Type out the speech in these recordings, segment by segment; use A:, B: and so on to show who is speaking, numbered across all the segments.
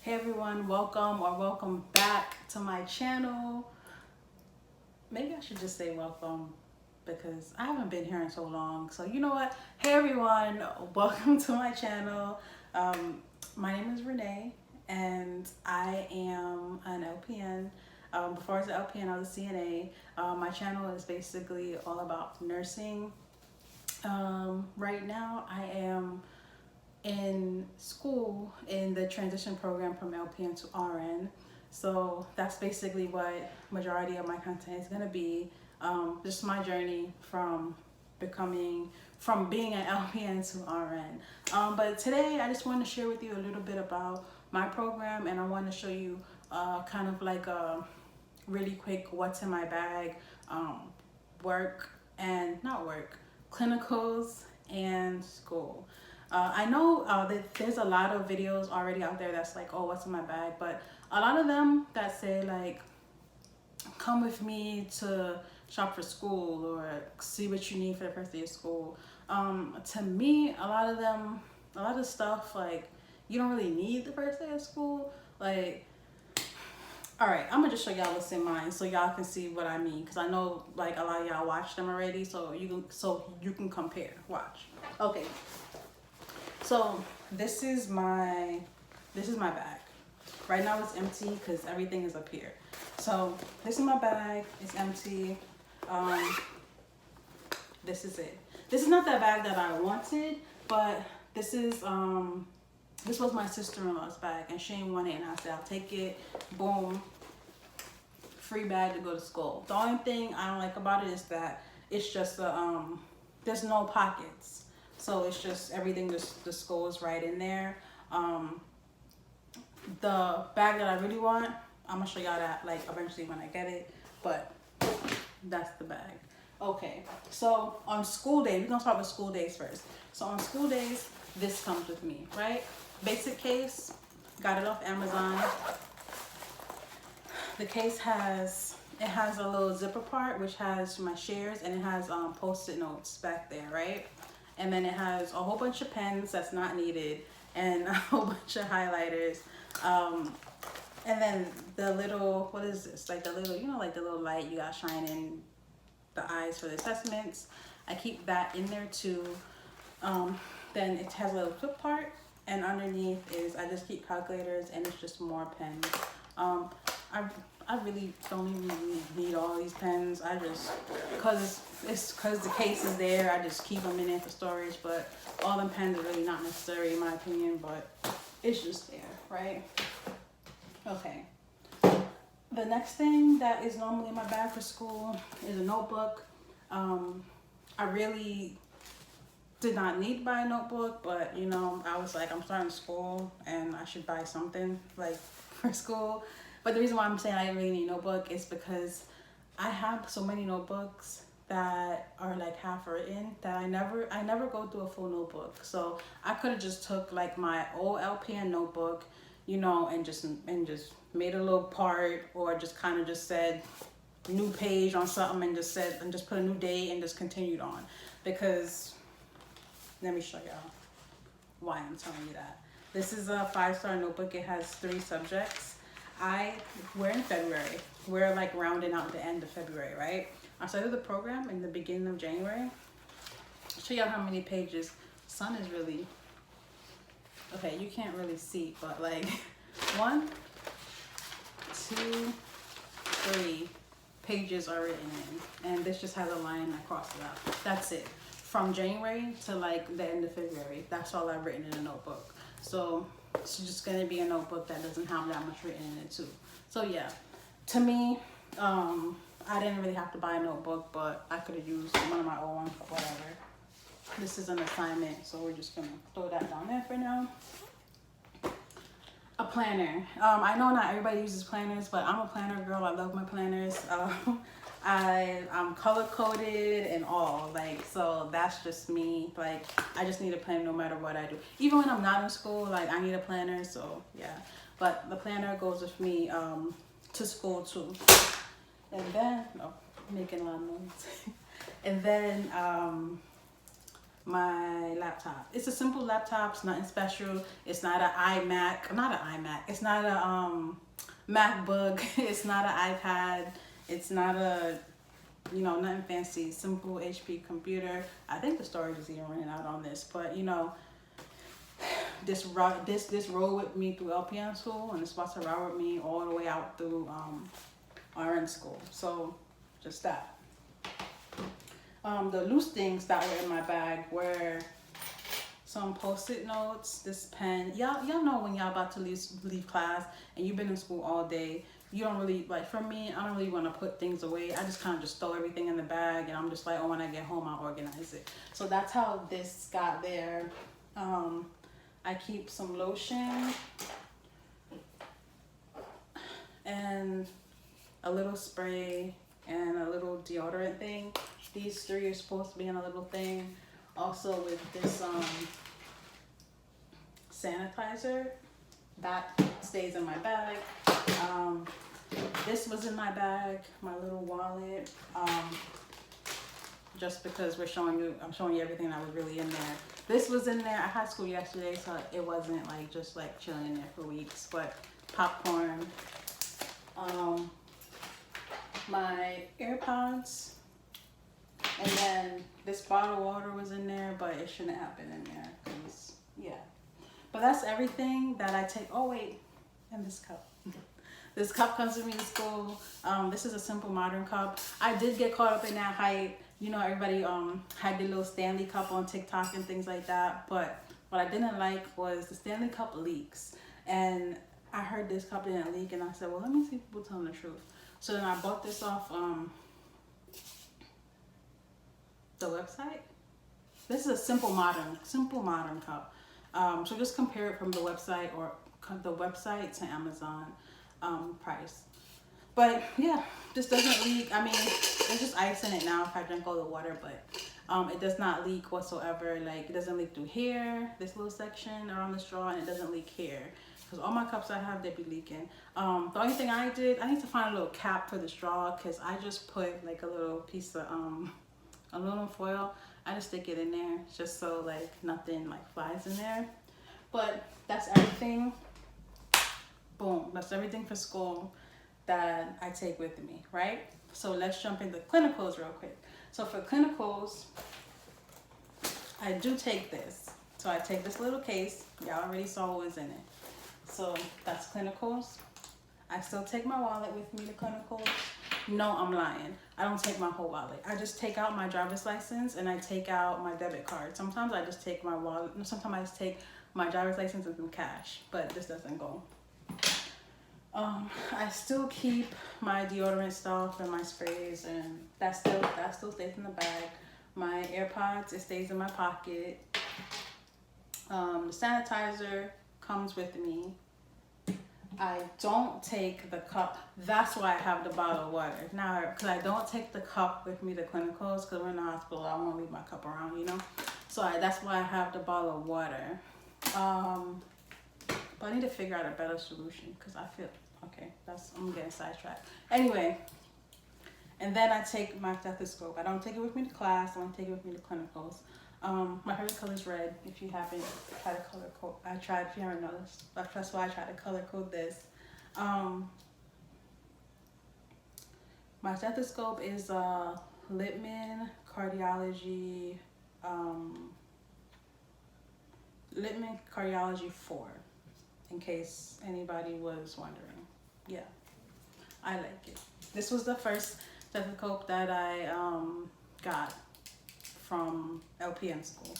A: Hey everyone, welcome or welcome back to my channel. Maybe I should just say welcome because I haven't been here in so long. So you know what? Hey everyone, welcome to my channel. My name is Renee and I am an LPN. Before I was an LPN, I was a CNA. My channel is basically all about nursing. Right now I am in school in the transition program from Lpn to Rn. So that's basically what majority of my content is going to be. Just my journey from being an LPN to RN. But today I just want to share with you a little bit about my program, and I want to show you kind of like a really quick what's in my bag, work and not work, clinicals and school. I know that there's a lot of videos already out there that's like, oh, what's in my bag? But a lot of them that say like, come with me to shop for school or see what you need for the first day of school. To me, a lot of stuff, like, you don't really need the first day of school. Like, all right, I'm gonna just show y'all what's in mine so y'all can see what I mean, because I know like a lot of y'all watched them already, so you can compare. Watch. Okay. So this is my bag. Right now it's empty because everything is up here. So this is my bag. It's empty. This is it. This is not that bag that I wanted, but this is this was my sister-in-law's bag and she didn't want it, and I said I'll take it. Boom. Free bag to go to school. The only thing I don't like about it is that it's just there's no pockets. So it's just everything just goes right in there. The bag that I really want, I'm gonna show y'all that like eventually when I get it, but that's the bag. Okay, so on school day, we're gonna start with school days first. So on school days, this comes with me, right? Basic case, got it off Amazon. The case has a little zipper part which has my shares, and it has post-it notes back there, right? And then it has a whole bunch of pens that's not needed and a whole bunch of highlighters. And then the little, what is this? Like the little, you know, like the little light you got shining the eyes for the assessments. I keep that in there too. Then it has a little flip part, and underneath is, I just keep calculators, and it's just more pens. I really don't even need all these pens. I just, cause the case is there, I just keep them in there for storage. But all them pens are really not necessary in my opinion, but it's just there, right? Okay. The next thing that is normally in my bag for school is a notebook. I really did not need to buy a notebook, but you know, I was like, I'm starting school and I should buy something like for school. But the reason why I'm saying I didn't really need a notebook is because I have so many notebooks that are like half written that I never go through a full notebook. So I could have just took like my old LPN notebook, you know, and just made a little part, or just kind of just said new page on something and just put a new date and just continued on. Because let me show y'all why I'm telling you that. This is a 5-star notebook. It has 3 subjects. We're in February. We're like rounding out the end of February, right? I started the program in the beginning of January. I'll show y'all how many pages. Sun is really, okay, you can't really see, but like 1, 2, 3 pages are written in, and this just has a line across it out. That's it. From January to like the end of February, that's all I've written in a notebook. So it's just gonna be a notebook that doesn't have that much written in it too. So yeah, to me, I didn't really have to buy a notebook, but I could have used one of my old ones, whatever. This is an assignment, so we're just gonna throw that down there for now. A planner. I know not everybody uses planners, but I'm a planner girl. I love my planners. I'm color coded and all, like, so that's just me. Like, I just need a planner no matter what I do. Even when I'm not in school, like, I need a planner. So yeah, but the planner goes with me to school too. And then making a lot of noise. And then my laptop. It's a simple laptop. It's nothing special. It's not an iMac. Not an iMac. It's not a MacBook. It's not an iPad. It's not a, you know, nothing fancy. Simple HP computer. I think the storage is even running out on this, but you know, this rode with me through LPN school, and it's about to ride with me all the way out through RN school. So just that. The loose things that were in my bag were some post-it notes, this pen. Y'all know when y'all about to leave class and you've been in school all day, you don't really, like for me, I don't really want to put things away. I just kind of just throw everything in the bag, and I'm just like, oh, when I get home, I'll organize it. So that's how this got there. I keep some lotion and a little spray and a little deodorant thing. These three are supposed to be in a little thing. Also with this sanitizer, that stays in my bag. This was in my bag, my little wallet. Just because I'm showing you everything that was really in there. This was in there. I had school yesterday, so it wasn't like just like chilling in there for weeks. But popcorn, my AirPods, and then this bottle of water was in there, but it shouldn't have been in there, cause yeah. But that's everything that I take. Oh wait, and this cup. This cup comes with me to school. This is a simple modern cup. I did get caught up in that hype. You know, everybody had the little Stanley cup on TikTok and things like that. But what I didn't like was the Stanley cup leaks. And I heard this cup didn't leak, and I said, well, let me see if people telling the truth. So then I bought this off the website. This is a simple modern cup. So just compare it from the website to Amazon price. But yeah, this doesn't leak. I mean, there's just ice in it now if I drink all the water, but it does not leak whatsoever. Like, it doesn't leak through here, this little section around the straw, and it doesn't leak here. Because all my cups I have, they be leaking. The only thing I did, I need to find a little cap for the straw, because I just put like a little piece of aluminum foil. I just stick it in there just so like nothing like flies in there. But that's everything. Boom, that's everything for school that I take with me, right? So let's jump into clinicals real quick. So for clinicals, I do take this. So I take this little case. Y'all already saw what was in it. So that's clinicals. I still take my wallet with me to clinicals. No, I'm lying. I don't take my whole wallet. I just take out my driver's license and I take out my debit card. Sometimes I just take my wallet. Sometimes I just take my driver's license and some cash, but this doesn't go. I still keep my deodorant stuff and my sprays, and that still stays in the bag. My AirPods, it stays in my pocket. The sanitizer comes with me. I don't take the cup. That's why I have the bottle of water. Now, because I don't take the cup with me to clinicals, because we're in the hospital, I won't leave my cup around, you know? So that's why I have the bottle of water. But I need to figure out a better solution, because I feel, okay, I'm getting sidetracked. Anyway, and then I take my stethoscope. I don't take it with me to class. I don't take it with me to clinicals. My favorite color is red. If you haven't tried to color code, if you haven't noticed, that's why I try to color code this. My stethoscope is Lpn Cardiology 4, in case anybody was wondering. Yeah, I like it. This was the first stethoscope that I got from LPN school.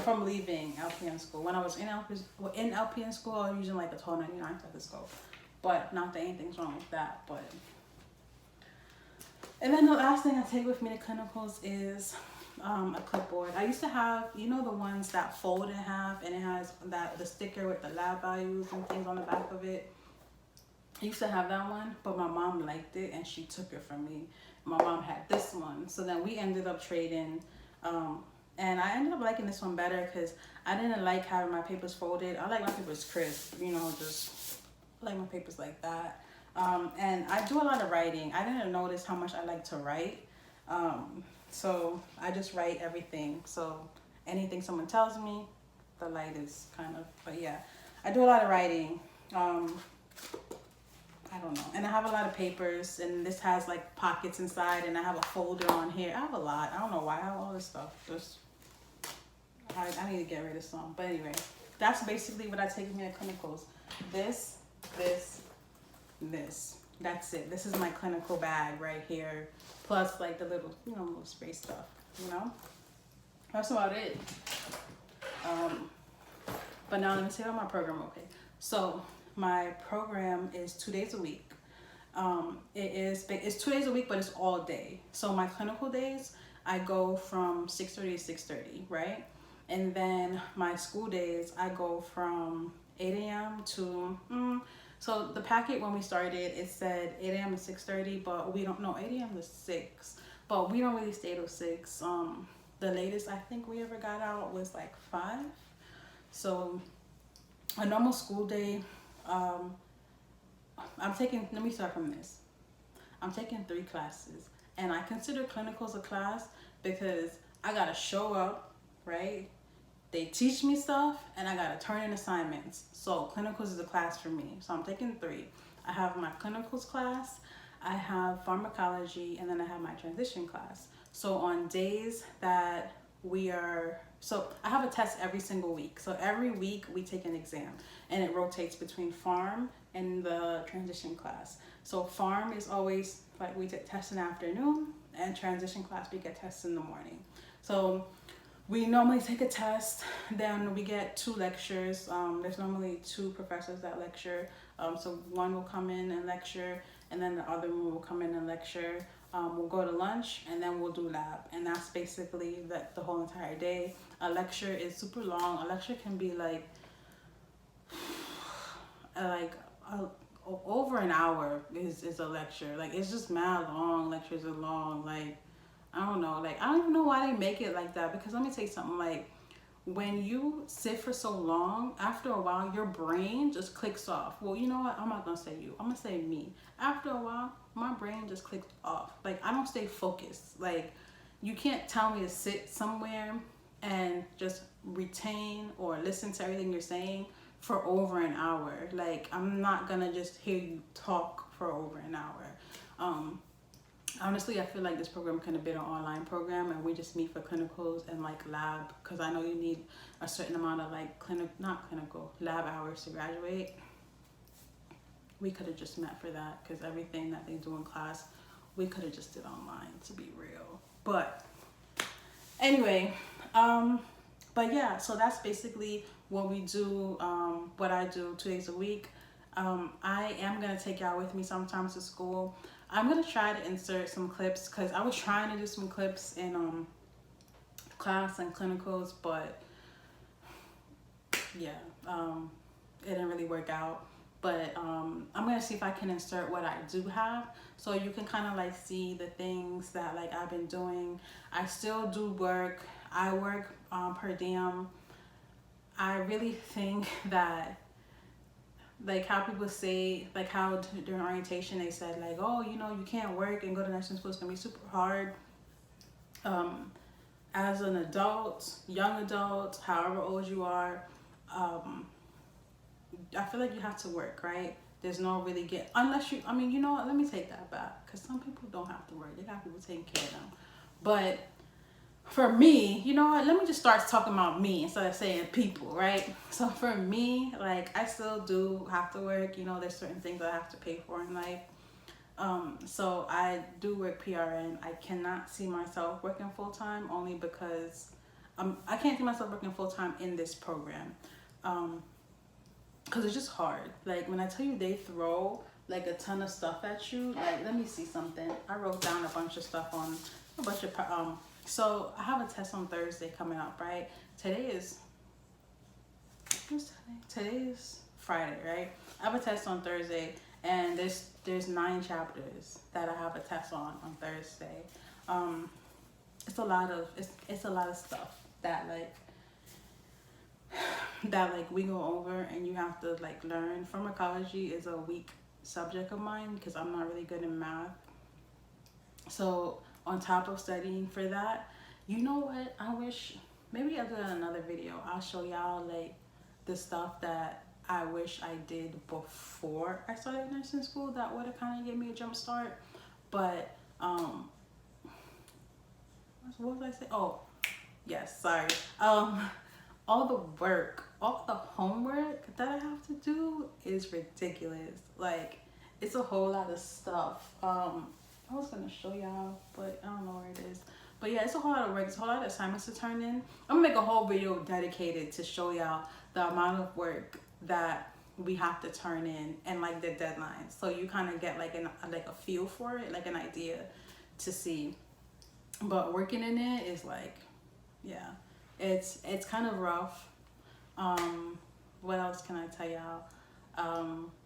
A: From leaving LPN school. When I was in LPN school, I was using like a $12.99 stethoscope. But not that anything's wrong with that. But and then the last thing I take with me to clinicals is a clipboard. I used to have, you know, the ones that fold in half, and it has the sticker with the lab values and things on the back of it. I used to have that one, but my mom liked it and she took it from me. My mom had this one, so then we ended up trading, and I ended up liking this one better because I didn't like having my papers folded. I like my papers crisp, you know, just like my papers like that. And I do a lot of writing. I didn't notice how much I like to write So I just write everything. So anything someone tells me, the light is kind of, but yeah, I do a lot of writing. I don't know. And I have a lot of papers, and this has like pockets inside, and I have a folder on here. I have a lot. I don't know why I have all this stuff. Just I need to get rid of some. But anyway, that's basically what I take with me at clinicals. This, this, this. That's it. This is my clinical bag right here. Plus like the little, little spray stuff, That's about it. But now let me tell you about my program, okay? So my program is 2 days a week. It's 2 days a week, but it's all day. So my clinical days, I go from 6:30 to 6:30, right? And then my school days, I go from 8 a.m. to, so the packet when we started, it said 8 a.m. to 6:30, but we don't know, 8 a.m. to 6. But we don't really stay till 6. The latest I think we ever got out was like 5. So a normal school day, let me start from this. I'm taking 3 classes, and I consider clinicals a class because I gotta show up, right? They teach me stuff, and I gotta turn in assignments. So clinicals is a class for me. So I'm taking 3. I have my clinicals class, I have pharmacology, and then I have my transition class. So on days that so I have a test every single week. So every week we take an exam, and it rotates between pharm and the transition class. So pharm is always like we take tests in the afternoon, and transition class we get tests in the morning. So we normally take a test, then we get 2 lectures. There's normally 2 professors that lecture. So one will come in and lecture, and then the other one will come in and lecture. We'll go to lunch, and then we'll do lab, and that's basically the whole entire day. A lecture is super long. A lecture can be over an hour is a lecture. Like, it's just mad long. Lectures are long. Like, I don't know. Like, I don't even know why they make it like that, because let me tell you something. Like, when you sit for so long, after a while, your brain just clicks off. Well, you know what? I'm not going to say you. I'm going to say me. After a while, my brain just clicked off. Like, I don't stay focused. Like, you can't tell me to sit somewhere and just retain or listen to everything you're saying for over an hour. Like, I'm not going to just hear you talk for over an hour. Honestly, I feel like this program could have been an online program, and we just meet for clinicals and like lab, because I know you need a certain amount of like lab hours to graduate. We could have just met for that, because everything that they do in class, we could have just did online, to be real. But anyway, but yeah, so that's basically what we do, what I do 2 days a week. I am going to take y'all with me sometimes to school. I'm going to try to insert some clips, because I was trying to do some clips in class and clinicals, but yeah, it didn't really work out. But I'm going to see if I can insert what I do have, so you can kind of like see the things that like I've been doing. I still do work. I work per diem. I really think that, like how people say, like how during orientation they said like, oh, you can't work and go to nursing school, it's gonna be super hard. As an adult, young adult, however old you are, I feel like you have to work, right? There's no really unless you, you know what, let me take that back, because some people don't have to work. They got people taking care of them. But for me, you know what, let me just start talking about me instead of saying people, right? So for me, like, I still do have to work. There's certain things I have to pay for in life. So I do work PRN. I cannot see myself working full-time, only because I can't see myself working full-time in this program, because it's just hard. Like, when I tell you they throw like a ton of stuff at you, like, let me see something. I wrote down a bunch of stuff on a bunch of so I have a test on Thursday coming up, right? Today is Friday, right? I have a test on Thursday, and there's 9 chapters that I have a test on Thursday. It's a lot of stuff that we go over, and you have to like learn. Pharmacology is a weak subject of mine, because I'm not really good in math. So on top of studying for that, you know what, I wish maybe I'll do another video. I'll show y'all like the stuff that I wish I did before I started nursing school that would have kind of gave me a jump start. But what was I say? Oh, yes, sorry. All the work, all the homework that I have to do is ridiculous. Like, it's a whole lot of stuff. I was gonna show y'all, but I don't know where it is. But yeah, it's a whole lot of work. It's a whole lot of assignments to turn in. I'm gonna make a whole video dedicated to show y'all the amount of work that we have to turn in and like the deadlines, so you kind of get like a feel for it, like an idea to see. But working in it is like, yeah, it's kind of rough. What else can I tell y'all?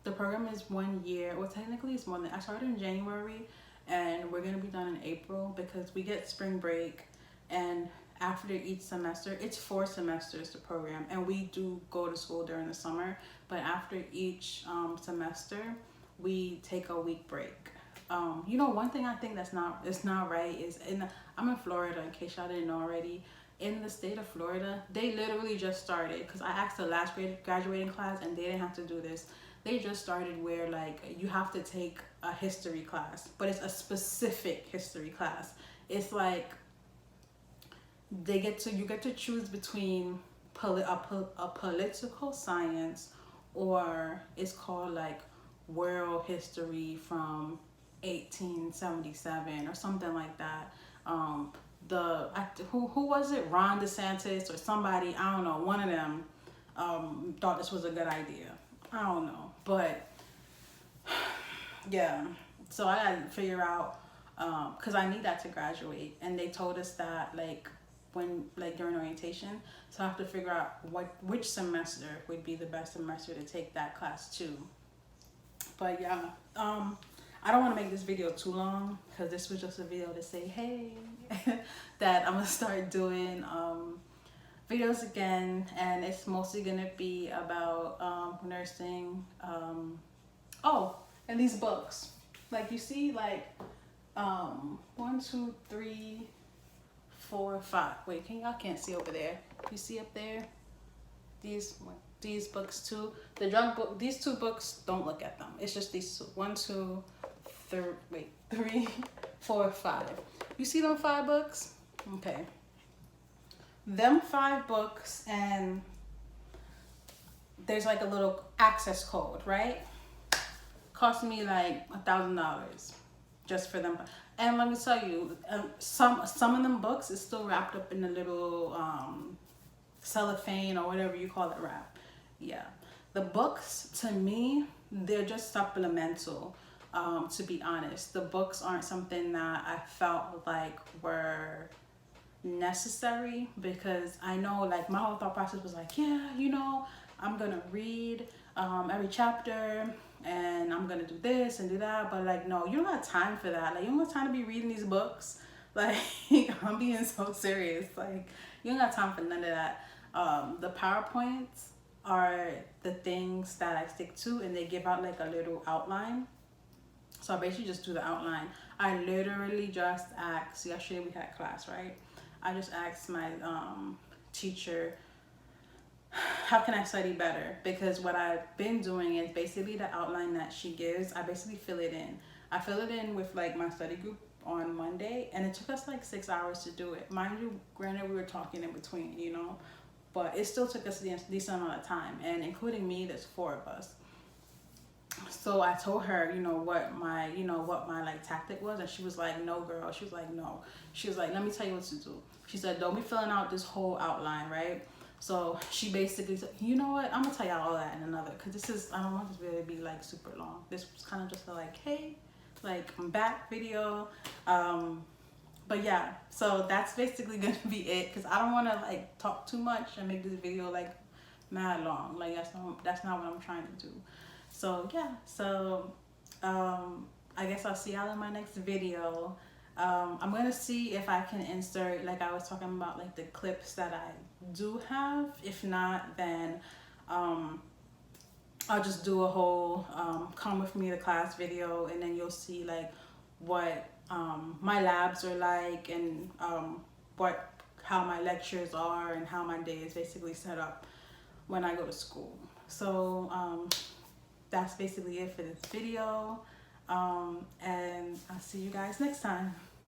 A: The program is 1 year. Well, technically it's more than, I started in January and we're gonna be done in April because we get spring break, and after each semester, it's 4 semesters the program, and we do go to school during the summer, but after each semester we take a week break. You know, one thing I think that's not right is I'm in Florida, in case y'all didn't know already. In the state of Florida, they literally just started, because I asked the last graduating class and they didn't have to do this. They just started where like you have to take a history class, but it's a specific history class. It's like you get to choose between a political science, or it's called like world history from 1877 or something like that. Who was it? Ron DeSantis or somebody, I don't know, one of them thought this was a good idea. I don't know, but yeah, so I gotta figure out, because I need that to graduate, and they told us that like during orientation, so I have to figure out which semester would be the best semester to take that class too. But yeah, I don't want to make this video too long, because this was just a video to say hey that I'm gonna start doing videos again, and it's mostly gonna be about nursing. Oh, and these books, like you see, like 1, 2, 3, 4, 5. Wait, y'all can't see over there? You see up there? These books too. The drug book. These 2 books. Don't look at them. It's just these 2. 1, 2, 3. Wait, 3, 4, 5. You see them 5 books? Okay. Them 5 books, and there's like a little access code, right? Cost me like $1,000 just for them. And let me tell you, some of them books is still wrapped up in a little cellophane or whatever you call it wrap. Yeah, the books, to me, they're just supplemental. To be honest, the books aren't something that I felt like were necessary, because I know like my whole thought process was like, yeah, you know, I'm gonna read every chapter and I'm gonna do this and do that, but like, no, you don't have time for that. Like, you don't have time to be reading these books. Like, I'm being so serious. Like, you don't got time for none of that. The PowerPoints are the things that I stick to, and they give out like a little outline. So I basically just do the outline. I literally just asked, yesterday we had class, right? I just asked my teacher, how can I study better? Because what I've been doing is basically the outline that she gives, I basically fill it in. I fill it in with like my study group on Monday, and it took us like 6 hours to do it. Mind you, granted, we were talking in between, you know, but it still took us a decent amount of time, and including me, there's 4 of us. So I told her, you know, what my like tactic was, and she was like, no, girl. She was like, no. She was like, let me tell you what to do. She said, don't be filling out this whole outline, right? So she basically said, you know what, I'm gonna tell y'all all that in another, because this is, I don't want this video to be like super long. This was kind of just a, like, hey, like, I'm back video. But yeah, so that's basically gonna be it, because I don't want to like talk too much and make this video like mad long. Like, that's not what I'm trying to do. So yeah, so I guess I'll see y'all in my next video. I'm gonna see if I can insert, like I was talking about, like the clips that I do have. If not, then I'll just do a whole come with me to class video, and then you'll see like what my labs are like, and how my lectures are, and how my day is basically set up when I go to school. So that's basically it for this video, and I'll see you guys next time.